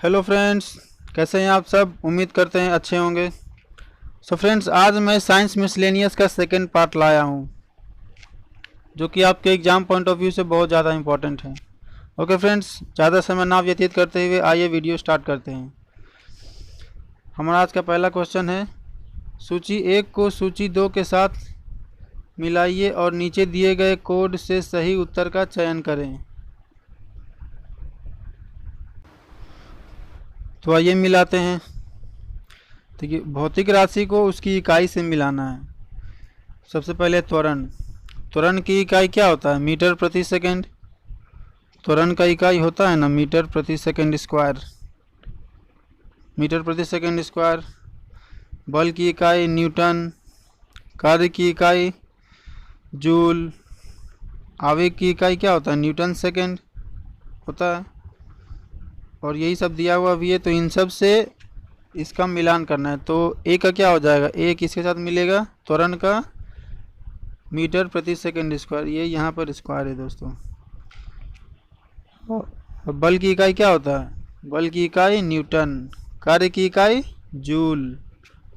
Hello friends, कैसे हैं आप सब। उम्मीद करते हैं अच्छे होंगे। सो फ्रेंड्स, आज मैं साइंस मिसलेनियस का सेकंड पार्ट लाया हूं, जो कि आपके एग्ज़ाम पॉइंट ऑफ व्यू से बहुत ज़्यादा इंपॉर्टेंट है। ओके फ्रेंड्स, ज़्यादा समय ना व्यतीत करते हुए आइए वीडियो स्टार्ट करते हैं। हमारा आज का पहला क्वेश्चन है, सूची 1 को सूची 2 के साथ मिलाइए और नीचे दिए गए कोड से सही उत्तर का चयन करें। तो आइए मिलाते हैं। देखिए, भौतिक राशि को उसकी इकाई से मिलाना है। सबसे पहले त्वरण। त्वरण की इकाई क्या होता है? मीटर प्रति सेकंड। त्वरण का इकाई होता है ना मीटर प्रति सेकंड स्क्वायर। मीटर प्रति सेकंड स्क्वायर। बल की इकाई न्यूटन। कार्य की इकाई जूल। आवेग की इकाई क्या होता है? न्यूटन सेकंड होता है। और यही सब दिया हुआ भी है, तो इन सब से इसका मिलान करना है। तो ए का क्या हो जाएगा? ए किसके साथ मिलेगा? त्वरण का मीटर प्रति सेकंड स्क्वायर। ये यहाँ पर स्क्वायर है दोस्तों। और बल की इकाई क्या होता है? बल की इकाई न्यूटन। कार्य की इकाई जूल।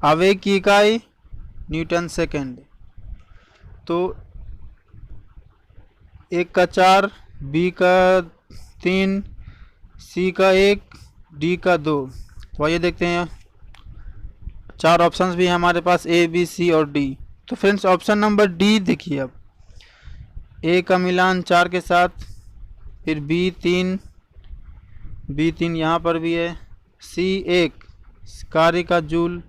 आवेग की इकाई न्यूटन सेकंड। तो 1 का 4, बी का 3, सी का 1, डी का 2। तो आइए देखते हैं, 4 ऑप्शंस भी हैं हमारे पास, ए बी सी और डी। तो फ्रेंड्स, ऑप्शन नंबर डी देखिए। अब ए का मिलान 4 के साथ, फिर बी 3 यहाँ पर भी है, सी 1 कार्य का जूल,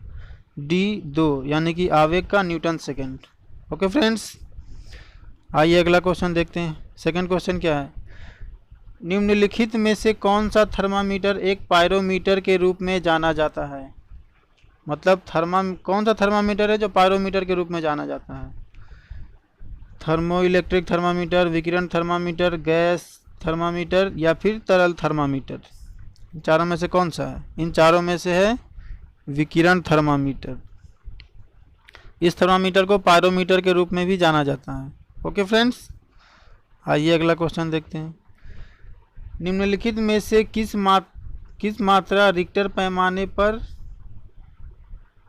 डी 2 यानी कि आवेग का न्यूटन सेकंड। ओके फ्रेंड्स, आइए अगला क्वेश्चन देखते हैं। सेकंड क्वेश्चन क्या है? निम्नलिखित में से कौन सा थर्मामीटर एक पायरोमीटर के रूप में जाना जाता है? मतलब कौन सा थर्मामीटर है जो पायरोमीटर के रूप में जाना जाता है? थर्मो इलेक्ट्रिक थर्मामीटर, विकिरण थर्मामीटर, गैस थर्मामीटर या फिर तरल थर्मामीटर? इन चारों में से कौन सा है? इन चारों में से है विकिरण थर्मामीटर। इस थर्मामीटर को पायरोमीटर के रूप में भी जाना जाता है। ओके फ्रेंड्स, आइए अगला क्वेश्चन देखते हैं। निम्नलिखित में से किस मात्रा रिक्टर पैमाने पर,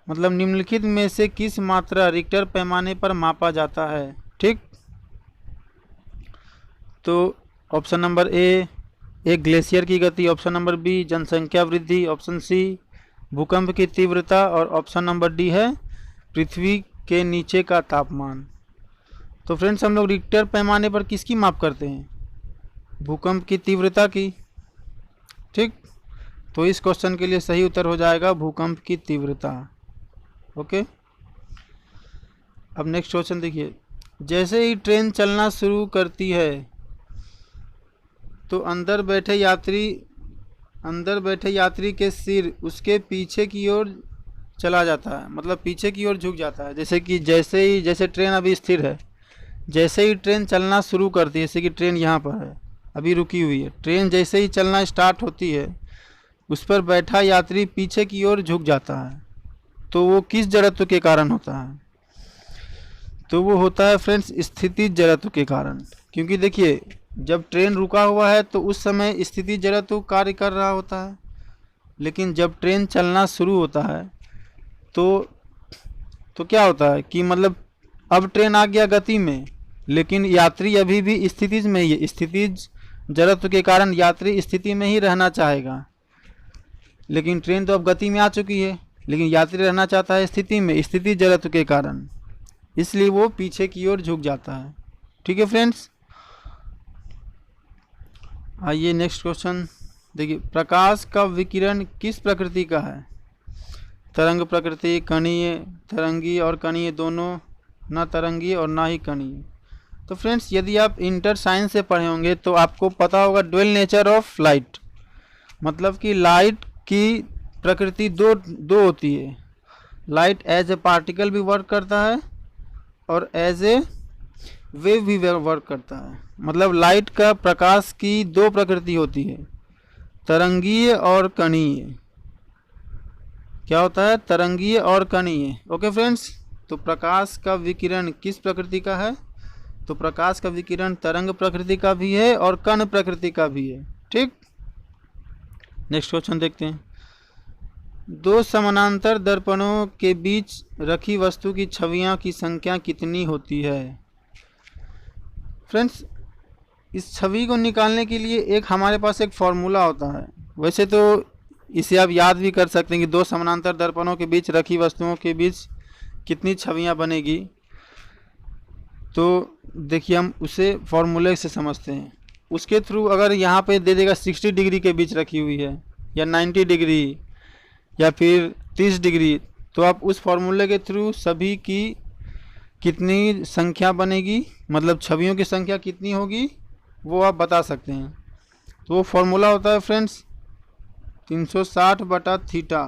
मतलब निम्नलिखित में से किस मात्रा रिक्टर पैमाने पर मापा जाता है? ठीक, तो ऑप्शन नंबर ए एक ग्लेशियर की गति, ऑप्शन नंबर बी जनसंख्या वृद्धि, ऑप्शन सी भूकंप की तीव्रता और ऑप्शन नंबर डी है पृथ्वी के नीचे का तापमान। तो फ्रेंड्स, हम लोग रिक्टर पैमाने पर किसकी माप करते हैं? भूकंप की तीव्रता की। ठीक, तो इस क्वेश्चन के लिए सही उत्तर हो जाएगा भूकंप की तीव्रता। ओके, अब नेक्स्ट क्वेश्चन देखिए। जैसे ही ट्रेन चलना शुरू करती है तो अंदर बैठे यात्री के सिर उसके पीछे की ओर चला जाता है, मतलब पीछे की ओर झुक जाता है। जैसे ट्रेन अभी स्थिर है, जैसे ही ट्रेन चलना शुरू करती है, जैसे कि ट्रेन यहाँ पर है, अभी रुकी हुई है, ट्रेन जैसे ही चलना स्टार्ट होती है उस पर बैठा यात्री पीछे की ओर झुक जाता है। तो वो किस जड़त्व के कारण होता है? तो वो होता है फ्रेंड्स स्थितिज जड़त्व के कारण। क्योंकि देखिए, जब ट्रेन रुका हुआ है तो उस समय स्थितिज जड़त्व कार्य कर रहा होता है, लेकिन जब ट्रेन चलना शुरू होता है तो क्या होता है कि मतलब अब ट्रेन आ गया गति में, लेकिन यात्री अभी भी स्थितिज में ही है। स्थितिज जड़त्व के कारण यात्री स्थिति में ही रहना चाहेगा, लेकिन ट्रेन तो अब गति में आ चुकी है, लेकिन यात्री रहना चाहता है स्थिति में, स्थितिज जड़त्व के कारण, इसलिए वो पीछे की ओर झुक जाता है। ठीक है फ्रेंड्स, आइए नेक्स्ट क्वेश्चन देखिए। प्रकाश का विकिरण किस प्रकृति का है? तरंग प्रकृति, कणीय, तरंगी और कणीय दोनों, ना तरंगी और ना ही कणीय। तो फ्रेंड्स, यदि आप इंटर साइंस से पढ़े होंगे तो आपको पता होगा ड्यूअल नेचर ऑफ लाइट, मतलब कि लाइट की प्रकृति दो होती है। लाइट एज ए पार्टिकल भी वर्क करता है और एज ए वेव भी वर्क करता है। मतलब लाइट का, प्रकाश की 2 प्रकृति होती है, तरंगीय और कणीय। क्या होता है? तरंगीय और कणीय। ओके फ्रेंड्स, तो प्रकाश का विकिरण किस प्रकृति का है? तो प्रकाश का विकिरण तरंग प्रकृति का भी है और कण प्रकृति का भी है। ठीक, नेक्स्ट क्वेश्चन देखते हैं। दो समानांतर दर्पणों के बीच रखी वस्तु की छवियों की संख्या कितनी होती है? फ्रेंड्स, इस छवि को निकालने के लिए एक हमारे पास एक फॉर्मूला होता है। वैसे तो इसे आप याद भी कर सकते हैं कि दो समानांतर दर्पणों के बीच रखी वस्तुओं के बीच कितनी छवियां बनेगी। तो देखिए, हम उसे फॉर्मूले से समझते हैं। उसके थ्रू अगर यहाँ पे दे देगा 60 डिग्री के बीच रखी हुई है, या 90 डिग्री, या फिर 30 डिग्री, तो आप उस फॉर्मूले के थ्रू सभी की कितनी संख्या बनेगी, मतलब छवियों की संख्या कितनी होगी, वो आप बता सकते हैं। तो वो फॉर्मूला होता है फ्रेंड्स 360/थीटा।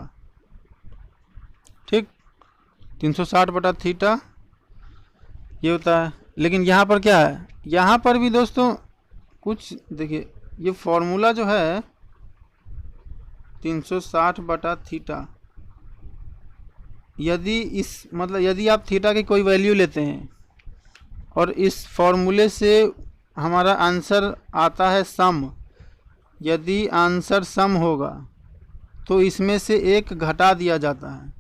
ठीक, 360/थीटा ये होता है। लेकिन यहाँ पर क्या है, यहाँ पर भी दोस्तों कुछ देखिए, ये फॉर्मूला जो है 360/थीटा, यदि आप थीटा की कोई वैल्यू लेते हैं और इस फॉर्मूले से हमारा आंसर आता है सम, यदि आंसर सम होगा तो इसमें से एक घटा दिया जाता है।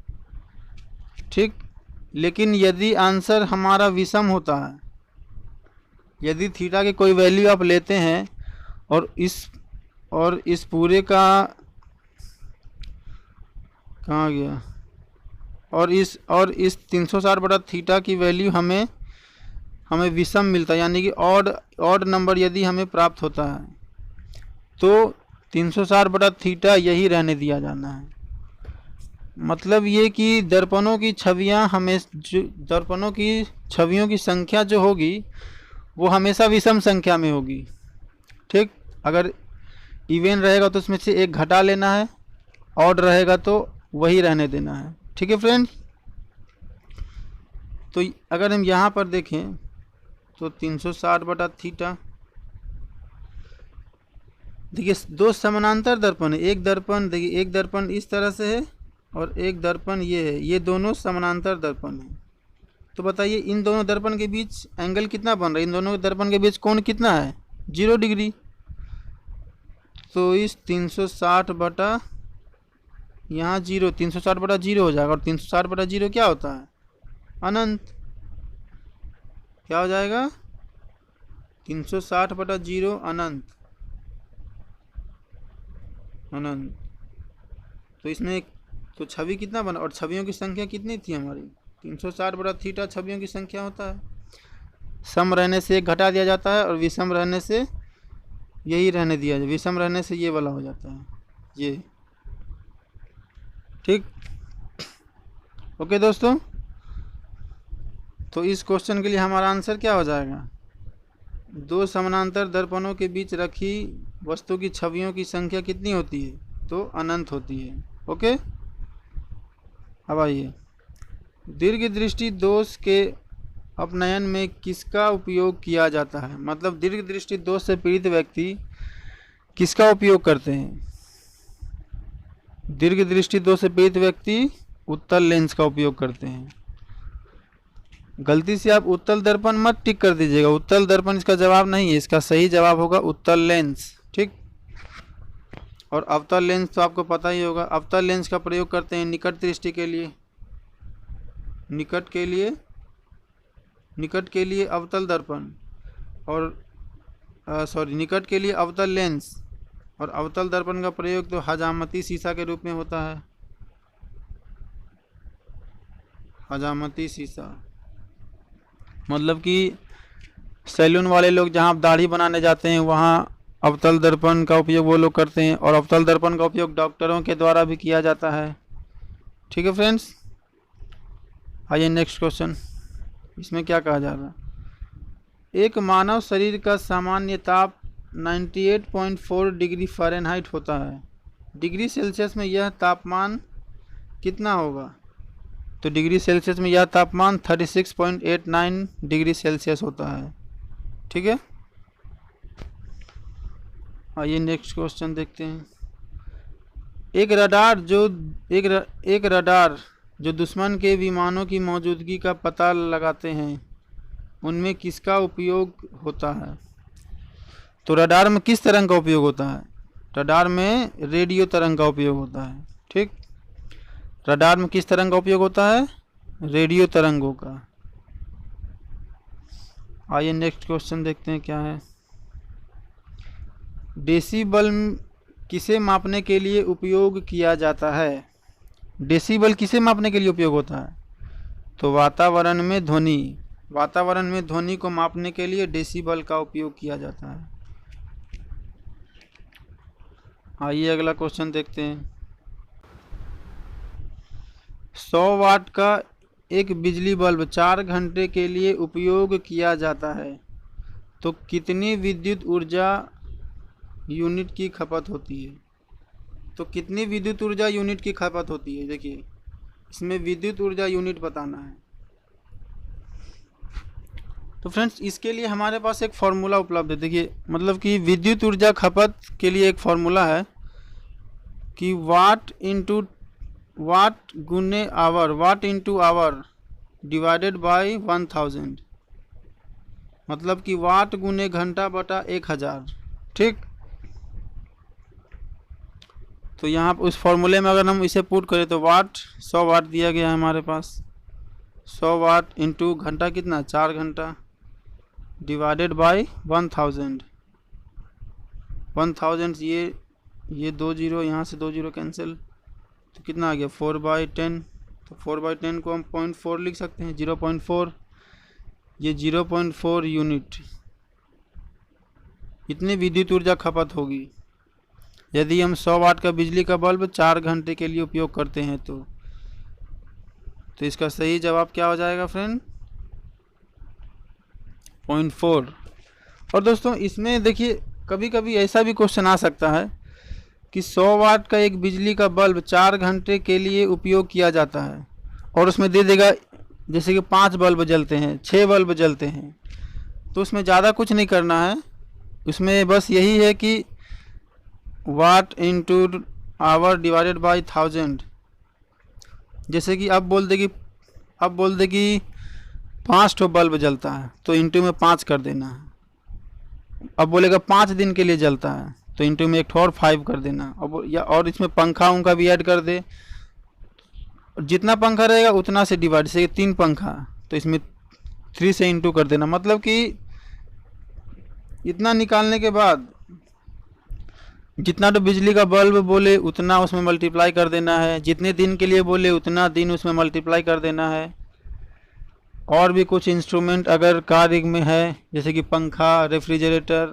ठीक, लेकिन यदि आंसर हमारा विषम होता है, यदि थीटा की कोई वैल्यू आप लेते हैं और इस पूरे का कहाँ गया, और इस 360/थीटा की वैल्यू हमें विषम मिलता है, यानी कि ऑड नंबर यदि हमें प्राप्त होता है, तो 360/थीटा यही रहने दिया जाना है। मतलब ये कि दर्पणों की छवियों की संख्या जो होगी वो हमेशा विषम संख्या में होगी। ठीक, अगर इवन रहेगा तो उसमें से एक घटा लेना है, ऑड रहेगा तो वही रहने देना है। ठीक है फ्रेंड्स, तो अगर हम यहाँ पर देखें तो 360/थीटा, देखिए दो समानांतर दर्पण है। एक दर्पण देखिए, एक दर्पण इस तरह से है और एक दर्पण ये है, ये दोनों समानांतर दर्पण है। तो बताइए इन दोनों दर्पण के बीच एंगल कितना बन रहा है, इन दोनों दर्पण के बीच कोण कितना है, 0 डिग्री। तो इस 360 यहाँ 0, 360/0 हो जाएगा, और 360/0 क्या होता है, अनंत। क्या हो जाएगा, 360/0 अनंत। तो इसमें तो छवि कितना बना, और छवियों की संख्या कितनी थी हमारी, 360/थीटा छवियों की संख्या होता है। सम रहने से एक घटा दिया जाता है और विषम रहने से यही रहने दिया जाए, विषम रहने से ये वाला हो जाता है ये। ठीक, ओके दोस्तों, तो इस क्वेश्चन के लिए हमारा आंसर क्या हो जाएगा, दो समानांतर दर्पणों के बीच रखी वस्तु की छवियों की संख्या कितनी होती है, तो अनंत होती है। ओके, अब आइए, दीर्घ दृष्टि दोष के अपनयन में किसका उपयोग किया जाता है, मतलब दीर्घ दृष्टि दोष से पीड़ित व्यक्ति किसका उपयोग करते हैं। दीर्घ दृष्टि दोष से पीड़ित व्यक्ति उत्तल लेंस का उपयोग करते हैं। गलती से आप उत्तल दर्पण मत टिक कर दीजिएगा, उत्तल दर्पण इसका जवाब नहीं है, इसका सही जवाब होगा उत्तल लेंस। ठीक, और अवतल लेंस तो आपको पता ही होगा, अवतल लेंस का प्रयोग करते हैं निकट दृष्टि के लिए, निकट के लिए अवतल दर्पण, और निकट के लिए अवतल लेंस, और अवतल दर्पण का प्रयोग तो हजामती शीशा के रूप में होता है। हजामती शीशा मतलब कि सैलून वाले लोग जहाँ आप दाढ़ी बनाने जाते हैं वहाँ अवतल दर्पण का उपयोग वो लोग करते हैं, और अवतल दर्पण का उपयोग डॉक्टरों के द्वारा भी किया जाता है। ठीक है फ्रेंड्स, आइए नेक्स्ट क्वेश्चन, इसमें क्या कहा जा रहा है, एक मानव शरीर का सामान्य ताप 98.4 डिग्री फ़ारेनहाइट होता है, डिग्री सेल्सियस में यह तापमान कितना होगा, तो डिग्री सेल्सियस में यह तापमान 36.89 डिग्री सेल्सियस होता है। ठीक है, आइए नेक्स्ट क्वेश्चन देखते हैं, एक रडार जो दुश्मन के विमानों की मौजूदगी का पता लगाते हैं उनमें किसका उपयोग होता है, तो रडार में किस तरंग का उपयोग होता है, रडार में रेडियो तरंग का उपयोग होता है। ठीक, रडार में किस तरंग का उपयोग होता है? रेडियो तरंगों का। आइए नेक्स्ट क्वेश्चन देखते हैं क्या है। डेसिबल किसे मापने के लिए उपयोग किया जाता है? डेसिबल किसे मापने के लिए उपयोग होता है? तो वातावरण में ध्वनि, वातावरण में ध्वनि को मापने के लिए डेसिबल का उपयोग किया जाता है। आइए अगला क्वेश्चन देखते हैं। 100 वाट का एक बिजली बल्ब 4 घंटे के लिए उपयोग किया जाता है, तो कितनी विद्युत ऊर्जा यूनिट की खपत होती है? तो कितनी विद्युत ऊर्जा यूनिट की खपत होती है? देखिए, इसमें विद्युत ऊर्जा यूनिट बताना है। तो फ्रेंड्स, इसके लिए हमारे पास एक फॉर्मूला उपलब्ध है। देखिए, मतलब कि विद्युत ऊर्जा खपत के लिए एक फॉर्मूला है कि वाट इंटू वाट गुने hour, watt into hour divided by 1000, मतलब कि वाट गुने घंटा बटा 1000। ठीक, तो यहाँ उस फॉर्मूले में अगर हम इसे पुट करें तो वाट 100 वाट दिया गया है हमारे पास। 100 वाट इंटू घंटा कितना? 4 घंटा डिवाइडेड बाय 1000। 1000 ये 2 जीरो, यहाँ से 2 जीरो कैंसिल, तो कितना आ गया? 4/10। तो 4/10 को हम 0.4 लिख सकते हैं, 0.4। ये 0.4 यूनिट, इतनी विद्युत ऊर्जा खपत होगी यदि हम 100 वाट का बिजली का बल्ब 4 घंटे के लिए उपयोग करते हैं। तो इसका सही जवाब क्या हो जाएगा फ्रेंड? 0.4। और दोस्तों, इसमें देखिए, कभी कभी ऐसा भी क्वेश्चन आ सकता है कि 100 वाट का एक बिजली का बल्ब 4 घंटे के लिए उपयोग किया जाता है, और उसमें दे देगा जैसे कि 5 बल्ब जलते हैं, 6 बल्ब जलते हैं। तो उसमें ज़्यादा कुछ नहीं करना है, उसमें बस यही है कि वाट इंटू आवर डिवाइडेड बाय 1000। जैसे कि अब बोल दे कि 5 ठो बल्ब जलता है, तो इंटू में 5 कर देना है। अब बोलेगा 5 दिन के लिए जलता है, तो इंटू में 1 ठो और 5 कर देना। और इसमें पंखा उनका भी ऐड कर दे, जितना पंखा रहेगा उतना से डिवाइड, से 3 पंखा, तो इसमें 3 से इंटू कर देना। मतलब कि इतना निकालने के बाद जितना तो बिजली का बल्ब बोले उतना उसमें मल्टीप्लाई कर देना है, जितने दिन के लिए बोले उतना दिन उसमें मल्टीप्लाई कर देना है। और भी कुछ इंस्ट्रूमेंट अगर कार्य में है, जैसे कि पंखा, रेफ्रिजरेटर,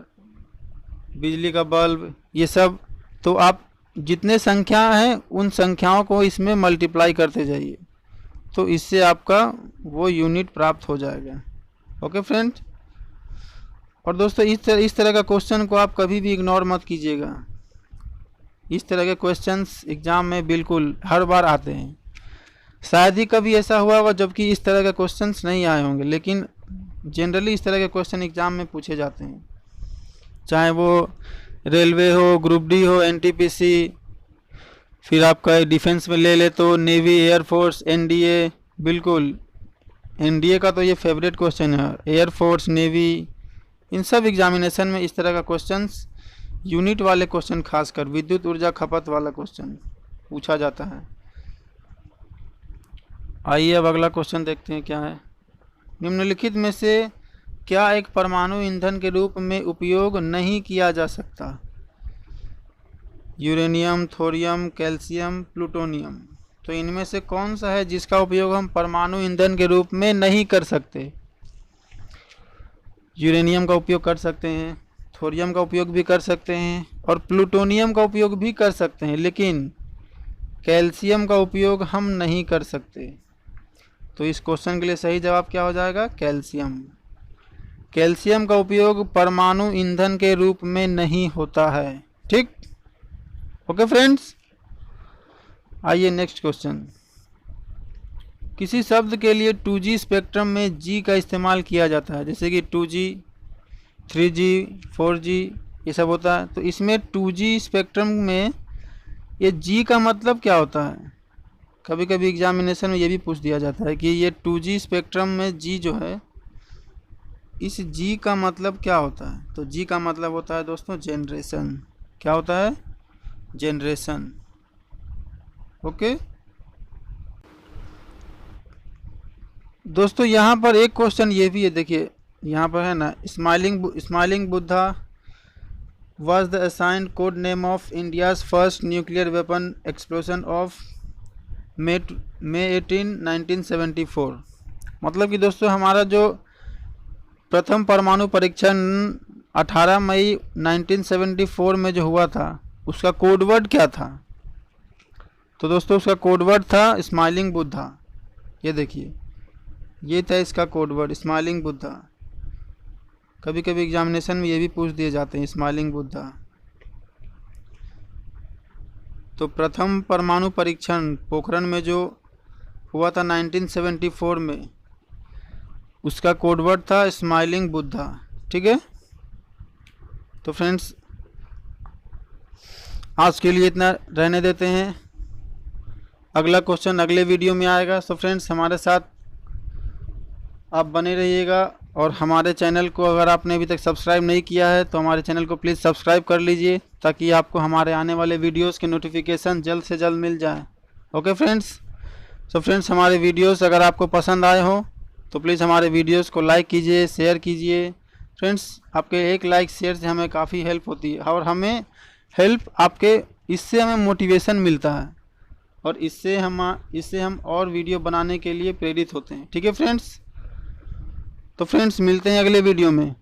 बिजली का बल्ब, ये सब, तो आप जितने संख्या हैं उन संख्याओं को इसमें मल्टीप्लाई करते जाइए, तो इससे आपका वो यूनिट प्राप्त हो जाएगा। Okay friends. और दोस्तों, इस तरह का क्वेश्चन को आप कभी भी इग्नोर मत कीजिएगा। इस तरह के क्वेश्चंस एग्ज़ाम में बिल्कुल हर बार आते हैं। शायद ही कभी ऐसा हुआ होगा जबकि इस तरह के क्वेश्चंस नहीं आए होंगे, लेकिन जनरली इस तरह के क्वेश्चन एग्ज़ाम में पूछे जाते हैं, चाहे वो रेलवे हो, ग्रुप डी हो, एनटीपीसी, फिर आपका डिफेंस में ले ले तो नेवी, एयरफोर्स, एनडीए। बिल्कुल, एनडीए का तो ये फेवरेट क्वेश्चन है। एयरफोर्स, नेवी, इन सब एग्जामिनेशन में इस तरह का क्वेश्चंस, यूनिट वाले क्वेश्चन, खासकर विद्युत ऊर्जा खपत वाला क्वेश्चन पूछा जाता है। आइए अब अगला क्वेश्चन देखते हैं क्या है। निम्नलिखित में से क्या एक परमाणु ईंधन के रूप में उपयोग नहीं किया जा सकता? Uranium, thorium, calcium, plutonium. तो इनमें से कौन सा है जिसका उपयोग हम परमाणु ईंधन के रूप में नहीं कर सकते? यूरेनियम का उपयोग कर सकते हैं, थोरियम का उपयोग भी कर सकते हैं, और प्लूटोनियम का उपयोग भी कर सकते हैं, लेकिन कैल्शियम का उपयोग हम नहीं कर सकते। तो इस क्वेश्चन के लिए सही जवाब क्या हो जाएगा? कैल्शियम। कैल्शियम का उपयोग परमाणु ईंधन के रूप में नहीं होता है। ठीक, ओके फ्रेंड्स। आइए नेक्स्ट क्वेश्चन। किसी शब्द के लिए 2G स्पेक्ट्रम में G का इस्तेमाल किया जाता है, जैसे कि 2G, 3G, 4G, ये सब होता है। तो इसमें 2G स्पेक्ट्रम में ये G का मतलब क्या होता है? कभी कभी एग्जामिनेशन में ये भी पूछ दिया जाता है कि ये 2G स्पेक्ट्रम में G जो है, इस G का मतलब क्या होता है? तो G का मतलब होता है दोस्तों जनरेशन। क्या होता है? जनरेशन। ओके दोस्तों, यहाँ पर एक क्वेश्चन ये भी है, देखिए यहाँ पर है ना, smiling Buddha was the assigned code name of India's first nuclear weapon explosion of May 18, 1974। मतलब कि दोस्तों हमारा जो प्रथम परमाणु परीक्षण 18 मई 1974 में जो हुआ था, उसका कोडवर्ड क्या था? तो दोस्तों उसका कोडवर्ड था स्माइलिंग बुद्धा। ये देखिए, ये था इसका कोडवर्ड स्माइलिंग बुद्धा। कभी कभी एग्जामिनेशन में ये भी पूछ दिए जाते हैं, स्माइलिंग बुद्धा। तो प्रथम परमाणु परीक्षण पोखरण में जो हुआ था 1974 में, उसका कोडवर्ड था स्माइलिंग बुद्धा। ठीक है, तो फ्रेंड्स आज के लिए इतना रहने देते हैं। अगला क्वेश्चन अगले वीडियो में आएगा। सो फ्रेंड्स हमारे साथ आप बने रहिएगा, और हमारे चैनल को अगर आपने अभी तक सब्सक्राइब नहीं किया है तो हमारे चैनल को प्लीज़ सब्सक्राइब कर लीजिए, ताकि आपको हमारे आने वाले वीडियोस के नोटिफिकेशन जल्द से जल्द मिल जाए। ओके फ्रेंड्स, सो फ्रेंड्स हमारे वीडियोस अगर आपको पसंद आए हो तो प्लीज़ हमारे वीडियोस को लाइक कीजिए, शेयर कीजिए। फ्रेंड्स आपके एक लाइक शेयर से हमें काफ़ी हेल्प होती है, और हमें हेल्प आपके इससे हमें मोटिवेशन मिलता है, और इससे हम और वीडियो बनाने के लिए प्रेरित होते हैं। ठीक है फ्रेंड्स, तो फ्रेंड्स मिलते हैं अगले वीडियो में।